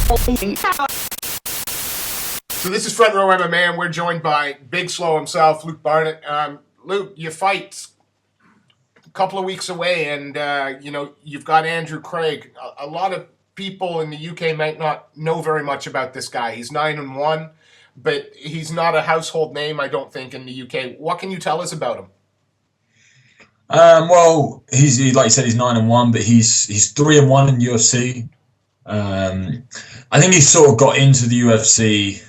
So this is Front Row MMA, and we're joined by Big Slow himself, Luke Barnatt. Luke, your fight's a couple of weeks away, and you've got Andrew Craig. A lot of people in the UK might not know very much about this guy. He's 9-1, but he's not a household name, I don't think, in the UK. What can you tell us about him? Well, he's like you said, he's 9-1, but he's 3-1 in UFC. I think he sort of got into the UFC.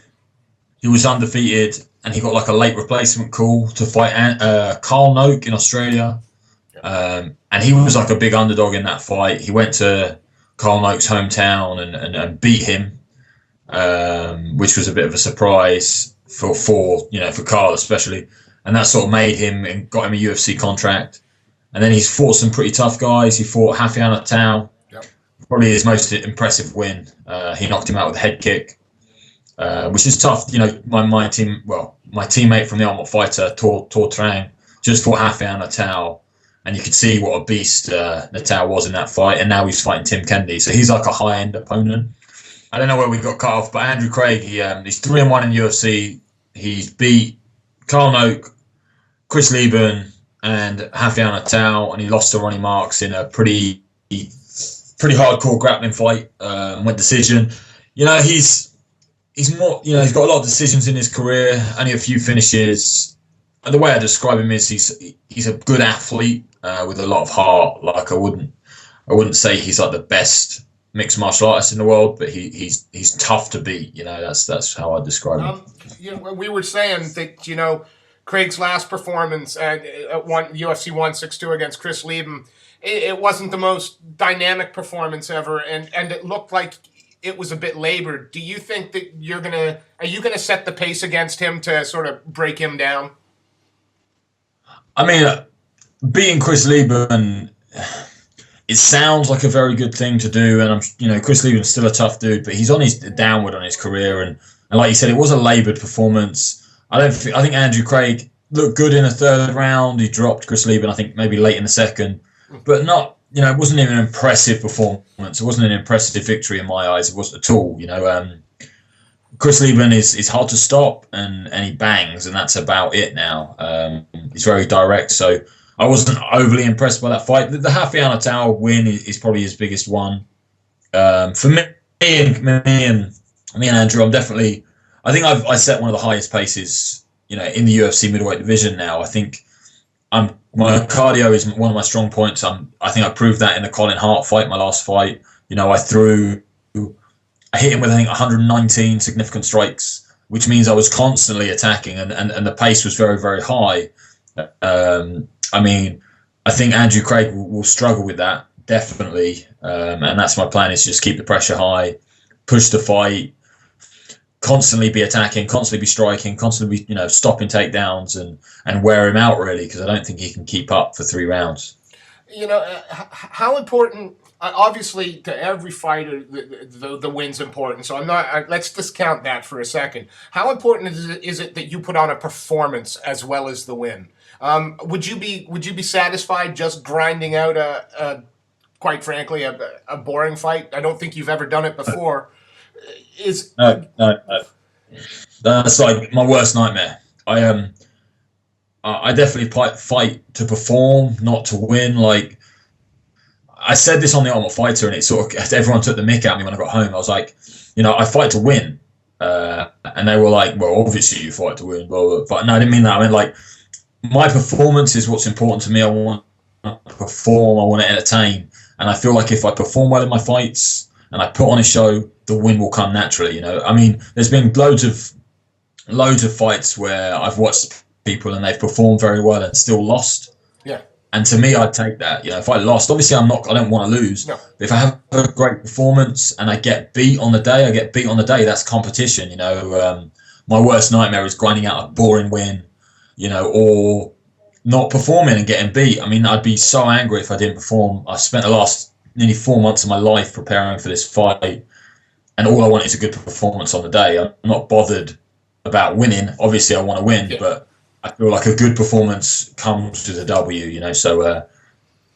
He was undefeated, and he got like a late replacement call to fight Carl Noak in Australia. And he was like a big underdog in that fight. He went to Carl Noak's hometown and beat him, which was a bit of a surprise for Carl especially. And that sort of made him and got him a UFC contract. And then he's fought some pretty tough guys. He fought Rafael Natal, probably his most impressive win. He knocked him out with a head kick, which is tough. You know, my teammate from the Ultimate Fighter, Tor Trang, just fought Rafael Natal, and you could see what a beast Natal was in that fight. And now he's fighting Tim Kennedy, so he's like a high-end opponent. I don't know where we got cut off, but Andrew Craig, he's 3-1 in UFC. He's beat Carl Noak, Chris Lieben, and Rafael Natal, and he lost to Ronnie Marks in a pretty hardcore grappling fight. Went decision. You know, he's more. You know, he's got a lot of decisions in his career, only a few finishes. And the way I describe him is he's a good athlete with a lot of heart. Like I wouldn't say he's like the best mixed martial artist in the world, but he's tough to beat. You know, that's how I describe him. We were saying that Craig's last performance at UFC 162 against Chris Lieben, it wasn't the most dynamic performance ever, and it looked like it was a bit labored. Do you think that are you gonna set the pace against him to sort of break him down? I mean, beating Chris Lieben, it sounds like a very good thing to do, and Chris Lieben's still a tough dude, but he's on his downward on his career, and like you said, it was a labored performance. I think Andrew Craig looked good in the third round. He dropped Chris Lieben, I think maybe late in the second, but not. It wasn't even an impressive performance. It wasn't an impressive victory in my eyes. It wasn't at all. Chris Lieben is hard to stop, and he bangs, and that's about it now. He's very direct, so I wasn't overly impressed by that fight. The Rafael Natal win is probably his biggest one. For me and Andrew, I think I set one of the highest paces, in the UFC middleweight division now. I think my cardio is one of my strong points. I think I proved that in the Colin Hart fight, my last fight. I hit him with, I think, 119 significant strikes, which means I was constantly attacking, and the pace was very, very high. I think Andrew Craig will struggle with that, definitely. And that's my plan, is just keep the pressure high, push the fight, constantly be attacking, constantly be striking, constantly be, stopping takedowns and wear him out, really, because I don't think he can keep up for 3 rounds. How important, obviously, to every fighter, the win's important. So let's discount that for a second. How important is it that you put on a performance as well as the win? Would you be satisfied just grinding out quite frankly, a boring fight? I don't think you've ever done it before. No. That's like my worst nightmare. I definitely fight to perform, not to win. Like, I said this on the Ultimate Fighter, and it sort of, everyone took the mick out of me when I got home. I was like, I fight to win, and they were like, well, obviously you fight to win, blah, blah. But no, I didn't mean that. I mean, like, my performance is what's important to me. I want to perform, I want to entertain, and I feel like if I perform well in my fights and I put on a show, the win will come naturally. There's been loads of fights where I've watched people and they've performed very well and still lost. Yeah. And to me, I'd take that. If I lost, obviously I don't want to lose. No. But if I have a great performance and I get beat on the day, that's competition. My worst nightmare is grinding out a boring win, or not performing and getting beat. I'd be so angry if I didn't perform. I spent the last nearly 4 months of my life preparing for this fight, and all I want is a good performance on the day. I'm not bothered about winning. Obviously, I want to win, but I feel like a good performance comes with a W, so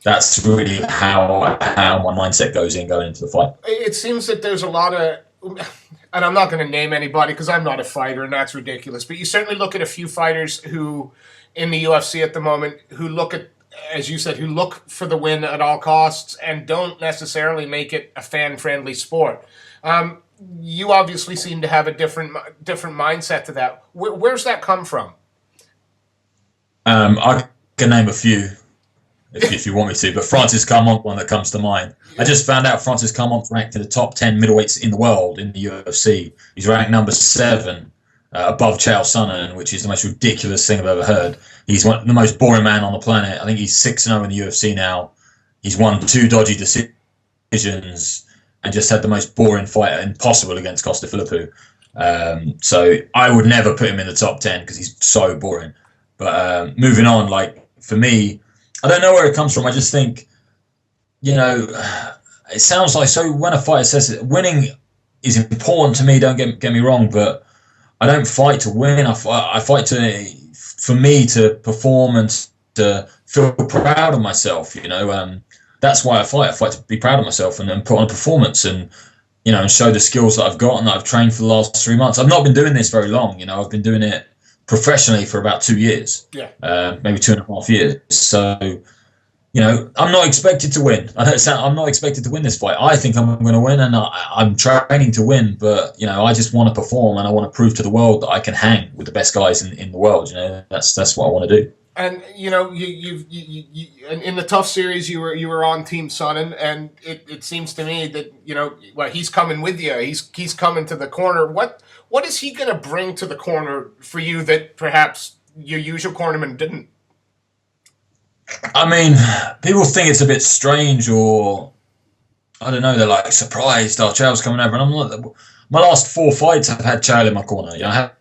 that's really how my mindset goes going into the fight. It seems that there's a lot of and I'm not going to name anybody because I'm not a fighter and that's ridiculous, but you certainly look at a few fighters who in the UFC at the moment who look at, as you said, who look for the win at all costs and don't necessarily make it a fan-friendly sport. You obviously seem to have a different mindset to that. Where's that come from? I can name a few if you want me to, but Francis Carmont, one that comes to mind. I just found out Francis Carmont's ranked in the top 10 middleweights in the world in the UFC. He's ranked number 7, above Chael Sonnen, which is the most ridiculous thing I've ever heard. He's the most boring man on the planet. I think he's 6-0 in the UFC now. He's won 2 dodgy decisions and just had the most boring fight impossible against Costa Philippou. So I would never put him in the top 10 because he's so boring. But moving on, like for me, I don't know where it comes from. I just think, it sounds like, so when a fighter says that winning is important to me, don't get me wrong, but I don't fight to win. I fight for me to perform and to feel proud of myself. That's why I fight. I fight to be proud of myself and then put on a performance and and show the skills that I've got and that I've trained for the last 3 months. I've not been doing this very long. I've been doing it professionally for about 2 years, maybe 2.5 years. So, I'm not expected to win. I'm not expected to win this fight. I think I'm going to win, and I'm training to win. But I just want to perform, and I want to prove to the world that I can hang with the best guys in the world. That's what I want to do. And you in the Tough series, you were on Team Sonnen, and it seems to me that he's coming with you. He's coming to the corner. What is he going to bring to the corner for you that perhaps your usual cornerman didn't? I mean, people think it's a bit strange, or I don't know. They're like surprised. Oh, Chael's coming over, and I'm not. My last 4 fights, I've had Chael in my corner. I had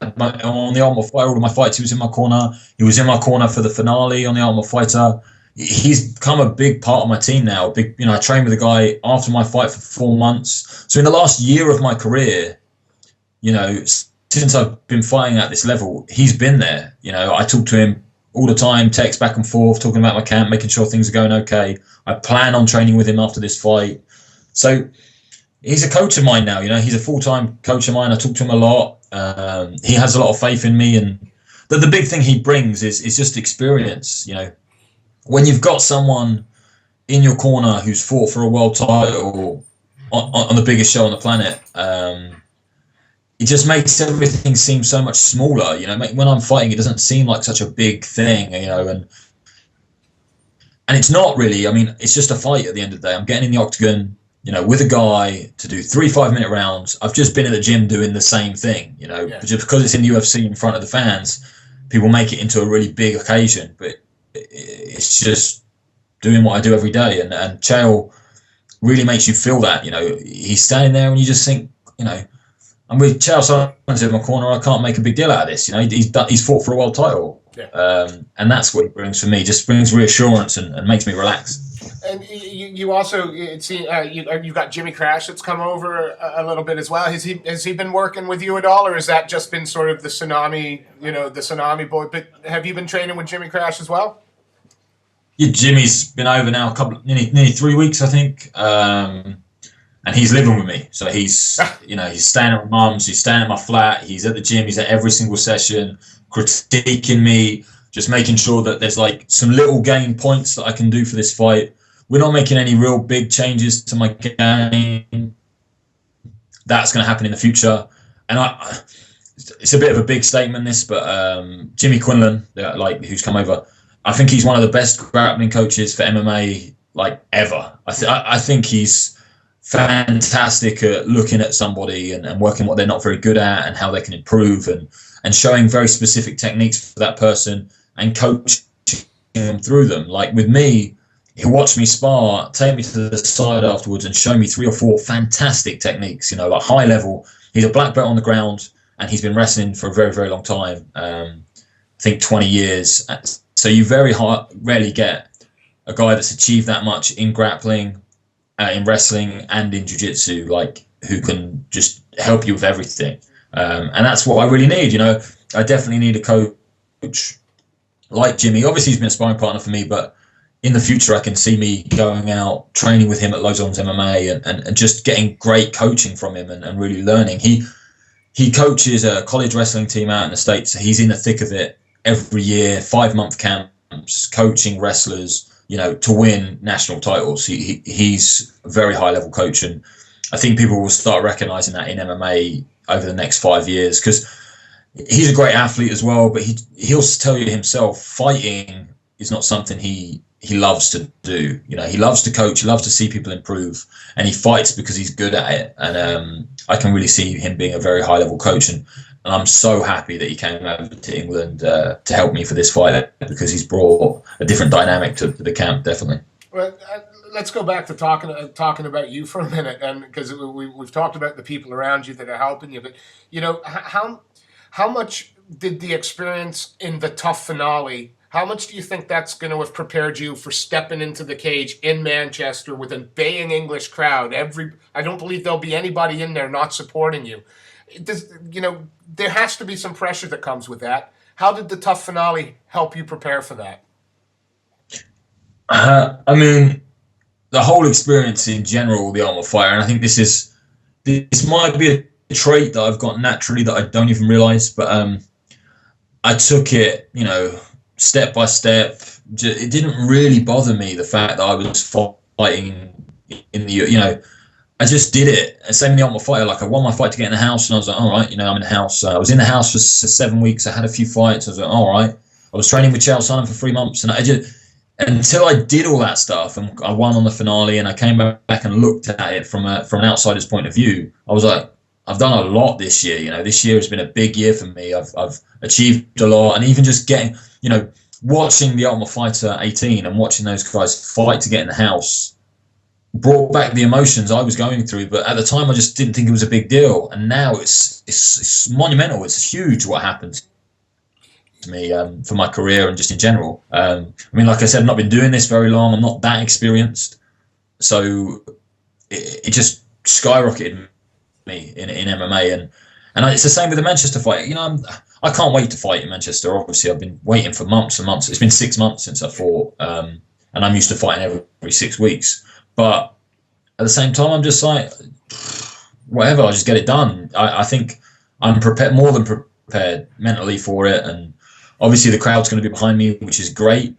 on the Ultimate Fighter, all of my fights, he was in my corner. He was in my corner for the finale on the Ultimate Fighter. He's become a big part of my team now. I trained with the guy after my fight for 4 months. So in the last year of my career, since I've been fighting at this level, he's been there. I talk to him all the time, text back and forth, talking about my camp, making sure things are going okay. I plan on training with him after this fight. So he's a coach of mine now. He's a full-time coach of mine. I talk to him a lot. He has a lot of faith in me, and the big thing he brings is just experience. When you've got someone in your corner who's fought for a world title on the biggest show on the planet, it just makes everything seem so much smaller. When I'm fighting, it doesn't seem like such a big thing. And it's not really. I mean, it's just a fight at the end of the day. I'm getting in the octagon, with a guy to do 3 5-minute rounds. I've just been at the gym doing the same thing, just because it's in the UFC in front of the fans, people make it into a really big occasion, but it's just doing what I do every day. And Chael really makes you feel that, he's standing there and you just think, I'm with Chael Sonnen in my corner. I can't make a big deal out of this. He's fought for a world title. And that's what he brings for me, just brings reassurance and makes me relax. And you also you've got Jimmy Crash that's come over a little bit as well. Has he been working with you at all, or has that just been sort of the tsunami boy? But have you been training with Jimmy Crash as well? Yeah, Jimmy's been over now nearly 3 weeks, I think, and he's living with me. So he's he's staying at my mum's, he's staying at my flat, he's at the gym, he's at every single session, critiquing me, just making sure that there's like some little gain points that I can do for this fight. We're not making any real big changes to my game. That's going to happen in the future. And it's a bit of a big statement, this, but Jimmy Quinlan, who's come over, I think he's one of the best grappling coaches for MMA ever. I think he's fantastic at looking at somebody and working what they're not very good at and how they can improve and showing very specific techniques for that person and coaching them through them. Like with me, he'll watch me spar, take me to the side afterwards and show me 3 or 4 fantastic techniques, high level. He's a black belt on the ground and he's been wrestling for a very, very long time. I think 20 years. So you rarely get a guy that's achieved that much in grappling, in wrestling and in jiu-jitsu, who can just help you with everything. And that's what I really need. I definitely need a coach like Jimmy. Obviously he's been a sparring partner for me, but in the future, I can see me going out, training with him at Lowe's MMA and just getting great coaching from him and really learning. He coaches a college wrestling team out in the States. He's in the thick of it every year, 5-month camps, coaching wrestlers, to win national titles. He's a very high level coach. And I think people will start recognizing that in MMA over the next 5 years, because he's a great athlete as well, but he'll tell you himself, fighting is not something he loves to do. He loves to coach, he loves to see people improve, and he fights because he's good at it. And I can really see him being a very high level coach, and I'm so happy that he came over to England to help me for this fight, because he's brought a different dynamic to the camp, definitely. Well, let's go back to talking about you for a minute, and because we've talked about the people around you that are helping you, but how much did the experience in the tough finale, how much do you think that's going to have prepared you for stepping into the cage in Manchester with a baying English crowd? I don't believe there'll be anybody in there not supporting you. There has to be some pressure that comes with that. How did the tough finale help you prepare for that? I mean, the whole experience in general, the Ultimate Fighter, and I think this might be a trait that I've got naturally that I don't even realize, but I took it, step by step. It didn't really bother me, the fact that I was fighting in the, I just did it. Same in the Ultimate Fighter. Like, I won my fight to get in the house, and I was like, all right, I'm in the house. I was in the house for 7 weeks. I had a few fights. I was like, all right. I was training with Chael Sonnen for 3 months, and I just, until I did all that stuff and I won on the finale, and I came back and looked at it from an outsider's point of view, I was like, I've done a lot this year. This year has been a big year for me. I've achieved a lot, and even just getting, watching the Ultimate Fighter 18 and watching those guys fight to get in the house brought back the emotions I was going through. But at the time, I just didn't think it was a big deal, and now it's monumental. It's huge what happened to me for my career and just in general. Like I said, I've not been doing this very long. I'm not that experienced, so it just skyrocketed me in MMA, and it's the same with the Manchester fight. I can't wait to fight in Manchester. Obviously, I've been waiting for months and months. It's been 6 months since I fought, and I'm used to fighting every 6 weeks. But at the same time, I'm just like, whatever, I'll just get it done. I think I'm prepared, more than prepared mentally for it, and obviously the crowd's going to be behind me, which is great.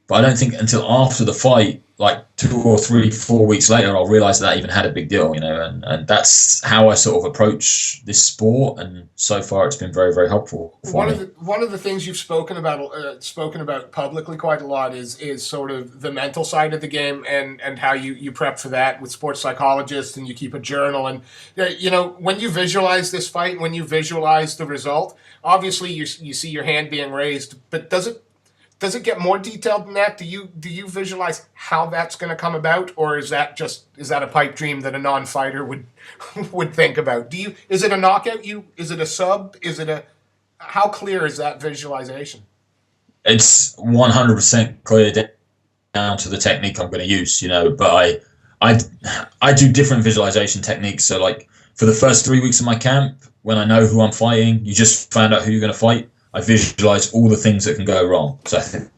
But I don't think until after the fight, like 2 or 3, 4 weeks later, I'll realize that I even had a big deal, and that's how I sort of approach this sport. And so far, it's been very, very helpful for me. One of the things you've spoken about publicly quite a lot is sort of the mental side of the game, and how you prep for that with sports psychologists, and you keep a journal. And when you visualize this fight, when you visualize the result, obviously you see your hand being raised, but does it get more detailed than that? Do you visualize how that's going to come about, or is that a pipe dream that a non-fighter would think about? Is it a knockout? Is it a sub? How clear is that visualization? It's 100% clear down to the technique I'm going to use, But I do different visualization techniques. So, like, for the first 3 weeks of my camp, when I know who I'm fighting, you just find out who you're going to fight. I visualize all the things that can go wrong. So I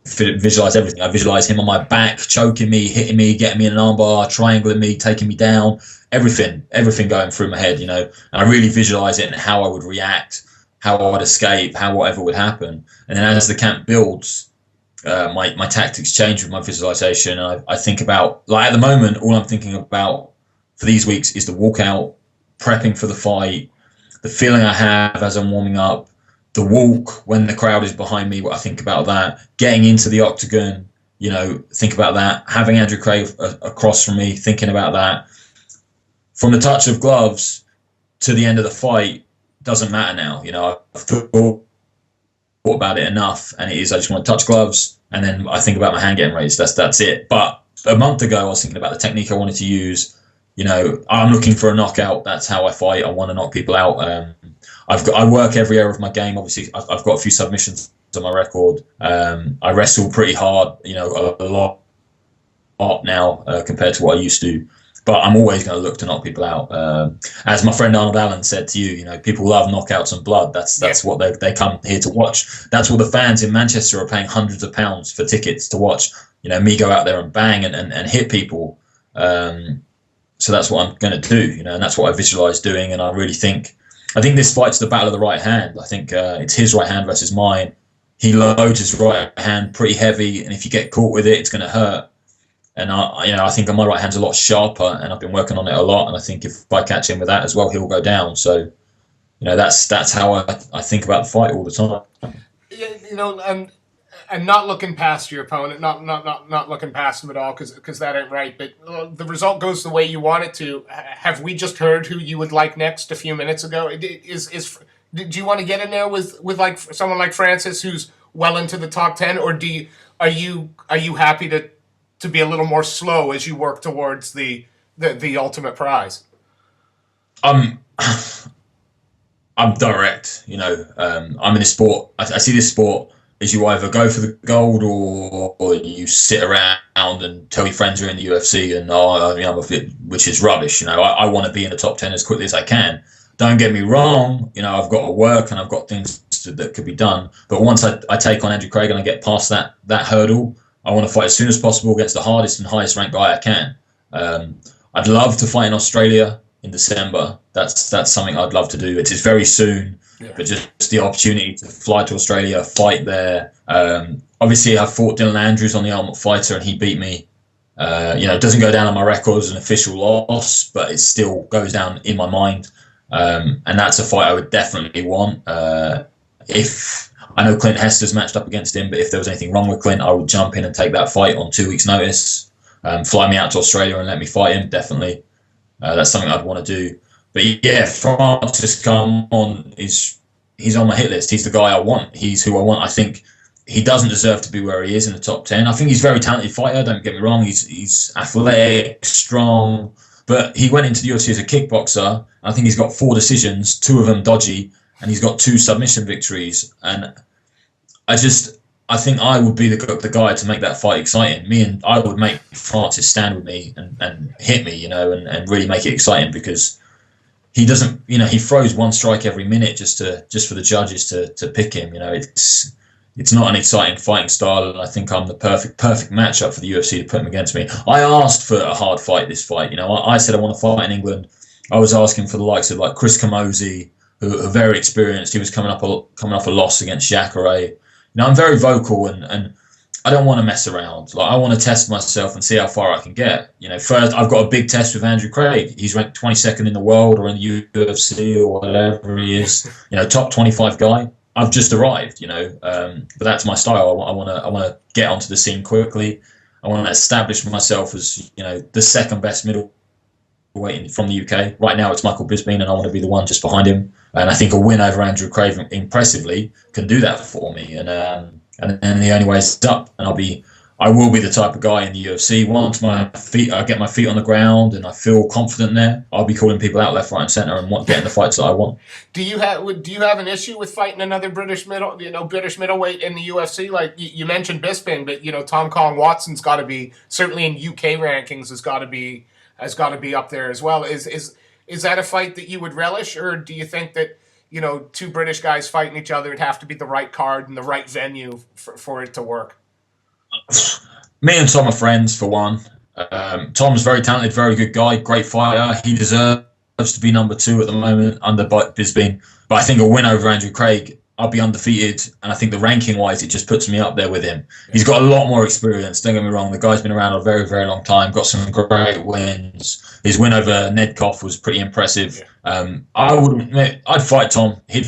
visualize everything. I visualize him on my back, choking me, hitting me, getting me in an armbar, triangling me, taking me down, everything going through my head, And I really visualize it and how I would react, how I would escape, how whatever would happen. And then as the camp builds, my tactics change with my visualization. And I think about, like, at the moment, all I'm thinking about for these weeks is the walkout, prepping for the fight, the feeling I have as I'm warming up, the walk when the crowd is behind me, what I think about that, getting into the octagon, think about that, having Andrew Craig across from me, thinking about that. From the touch of gloves to the end of the fight, doesn't matter now. I've thought about it enough, and it is, I just want to touch gloves, and then I think about my hand getting raised. That's it. But a month ago, I was thinking about the technique I wanted to use. I'm looking for a knockout. That's how I fight. I want to knock people out. I work every area of my game. Obviously, I've got a few submissions on my record. I wrestle pretty hard, a lot now compared to what I used to. but I'm always going to look to knock people out. As my friend Arnold Allen said to you, people love knockouts and blood. That's what they come here to watch. That's what the fans in Manchester are paying hundreds of pounds for tickets to watch. Me go out there and bang and hit people. So that's what I'm going to do, and that's what I visualize doing. And I think this fight's the battle of the right hand. I think it's his right hand versus mine. He loads his right hand pretty heavy, and if you get caught with it, it's going to hurt. And I think my right hand's a lot sharper, and I've been working on it a lot. And I think if I catch him with that as well, he'll go down. So, that's how I think about the fight all the time. Yeah, and not looking past your opponent, not looking past him at all, because that ain't right. But the result goes the way you want it to. Have we just heard who you would like next a few minutes ago? Do you want to get in there with like someone like Francis, who's well into the top 10, or are you happy to be a little more slow as you work towards the ultimate prize? I'm direct. I'm in a sport. I see this sport as you either go for the gold or you sit around and tell your friends you're in the UFC and which is rubbish. I want to be in the top 10 as quickly as I can. Don't get me wrong. I've got to work and I've got things that could be done. But once I take on Andrew Craig and I get past that hurdle, I want to fight as soon as possible against the hardest and highest ranked guy I can. I'd love to fight in Australia in December. That's something I'd love to do. It is very soon, but just the opportunity to fly to Australia, fight there. Obviously, I fought Dylan Andrews on the Ultimate Fighter, and he beat me. It doesn't go down on my record as an official loss, but it still goes down in my mind. And that's a fight I would definitely want. If I know Clint Hester's matched up against him, but if there was anything wrong with Clint, I would jump in and take that fight on 2 weeks' notice. Fly me out to Australia and let me fight him, definitely. That's something I'd want to do. But yeah, Francis Carmont he's on my hit list. He's the guy I want. He's who I want. I think he doesn't deserve to be where he is in the top 10. I think he's a very talented fighter, don't get me wrong. He's athletic, strong, but he went into the UFC as a kickboxer. I think he's got 4 decisions, 2 of them dodgy, and he's got 2 submission victories. And I think I would be the guy to make that fight exciting. I would make Francis stand with me and hit me, and really make it exciting, because he doesn't, he throws one strike every minute just for the judges to pick him. It's not an exciting fighting style, and I think I'm the perfect matchup for the UFC to put him against me. I asked for a hard fight this fight. I said I want to fight in England. I was asking for the likes of like Chris Camozzi, who are very experienced. He was coming off a loss against Jacare. I'm very vocal, and I don't want to mess around. Like, I want to test myself and see how far I can get. First I've got a big test with Andrew Craig. He's ranked 22nd in the world or in the UFC or whatever he is. Top 25 guy. I've just arrived. But that's my style. I want to get onto the scene quickly. I want to establish myself as the second best middleweight from the UK. Right now it's Michael Bisping, and I want to be the one just behind him. And I think a win over Andrew Craig impressively can do that for me. And the only way is up. And I will be the type of guy in the UFC. Once I get my feet on the ground and I feel confident there, I'll be calling people out left, right, and centre and getting the fights that I want. Do you have an issue with fighting another British middleweight in the UFC? Like you mentioned Bisping, but Tom Collin Watson's got to be, certainly in UK rankings, has got to be up there as well. Is that a fight that you would relish, or do you think that 2 British guys fighting each other, it'd have to be the right card and the right venue for it to work? Me and Tom are friends, for one. Tom's very talented, very good guy, great fighter. He deserves to be number 2 at the moment under Bisping. But I think a win over Andrew Craig, I'll be undefeated, and I think the ranking-wise, it just puts me up there with him. He's got a lot more experience, don't get me wrong. The guy's been around a very, very long time, got some great wins. His win over Nedkoff was pretty impressive. I'd fight Tom. He'd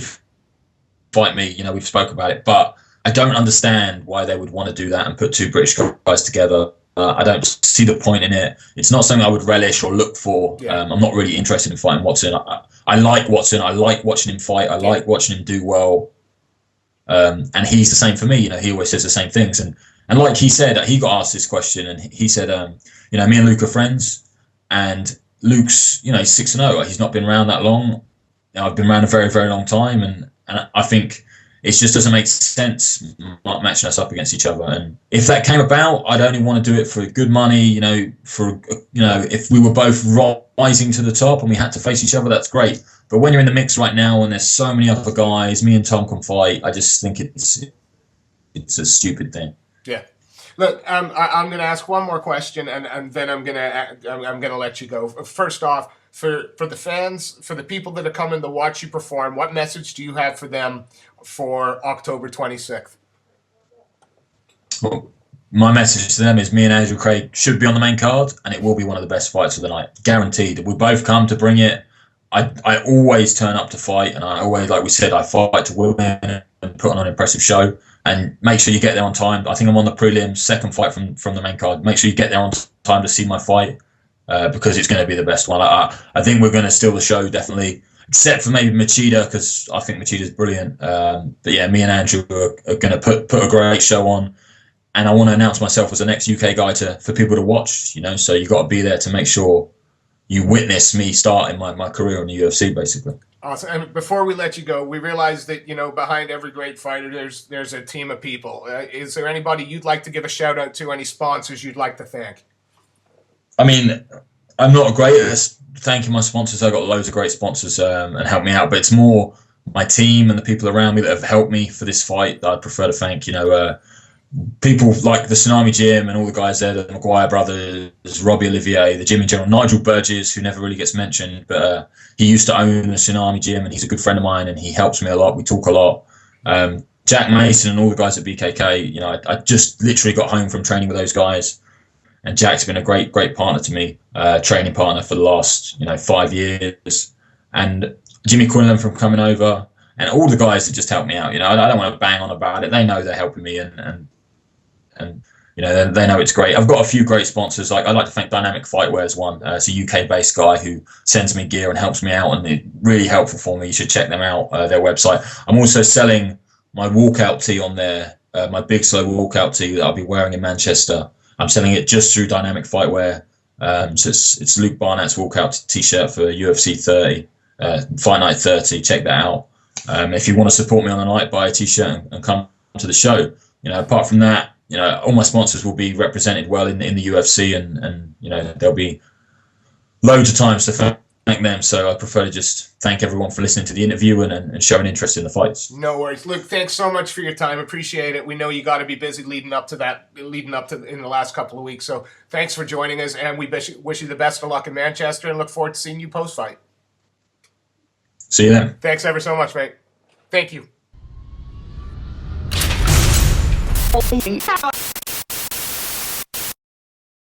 fight me. We've spoke about it. But I don't understand why they would want to do that and put 2 British guys together. I don't see the point in it. It's not something I would relish or look for. I'm not really interested in fighting Watson. I like Watson. I like watching him fight. I like watching him do well. And he's the same for me. He always says the same things. And like he said, he got asked this question, and he said, me and Luke are friends, and Luke's, he's 6-0. He's not been around that long. I've been around a very, very long time, and I think it just doesn't make sense matching us up against each other. And if that came about, I'd only want to do it for good money. If we were both rising to the top and we had to face each other, that's great. But when you're in the mix right now and there's so many other guys, me and Tom can fight, I just think it's a stupid thing. Yeah. Look, I'm going to ask one more question, and then I'm going to let you go. First off, for the fans, for the people that are coming to watch you perform, what message do you have for them for October 26th? Well, my message to them is me and Andrew Craig should be on the main card, and it will be one of the best fights of the night, guaranteed. We both come to bring it. I always turn up to fight, and I always, like we said, I fight to win and put on an impressive show. And make sure you get there on time. I think I'm on the prelims, second fight from the main card. Make sure you get there on time to see my fight because it's going to be the best one. I think we're going to steal the show, definitely, except for maybe Machida, because I think Machida's brilliant. But yeah, me and Andrew are going to put a great show on. And I want to announce myself as the next UK guy for people to watch, so you've got to be there to make sure you witness me starting my career in the UFC, basically. Awesome. And before we let you go, we realize that, behind every great fighter, there's a team of people. Is there anybody you'd like to give a shout out to, any sponsors you'd like to thank? I mean, I'm not great at thanking my sponsors. I've got loads of great sponsors and help me out, but it's more my team and the people around me that have helped me for this fight that I'd prefer to thank. People like the Tsunami Gym and all the guys there, the Maguire brothers, Robbie Olivier, the gym in general, Nigel Burgess, who never really gets mentioned, but he used to own the Tsunami Gym and he's a good friend of mine and he helps me a lot. We talk a lot. Jack Mason and all the guys at BKK, I just literally got home from training with those guys, and Jack's been a great partner to me, training partner for the last 5 years, and Jimmy Quinlan from coming over, and all the guys that just helped me out. I don't want to bang on about it. They know they're helping me and they know it's great. I've got a few great sponsors. I'd like to thank Dynamic Fightwear as one. It's a UK-based guy who sends me gear and helps me out, and it's really helpful for me. You should check them out, their website. I'm also selling my walkout tee on there, my Big Slow walkout tee that I'll be wearing in Manchester. I'm selling it just through Dynamic Fightwear. So it's Luke Barnatt's walkout t-shirt for UFC 30, Fight Night 30. Check that out. If you want to support me on the night, buy a t-shirt and come to the show. Apart from that, all my sponsors will be represented well in the UFC, and there'll be loads of times to thank them. So I prefer to just thank everyone for listening to the interview and showing interest in the fights. No worries, Luke. Thanks so much for your time. Appreciate it. We know you got to be busy leading up to in the last couple of weeks. So thanks for joining us, and we wish you the best of luck in Manchester, and look forward to seeing you post fight. See you then. Thanks ever so much, mate. Thank you.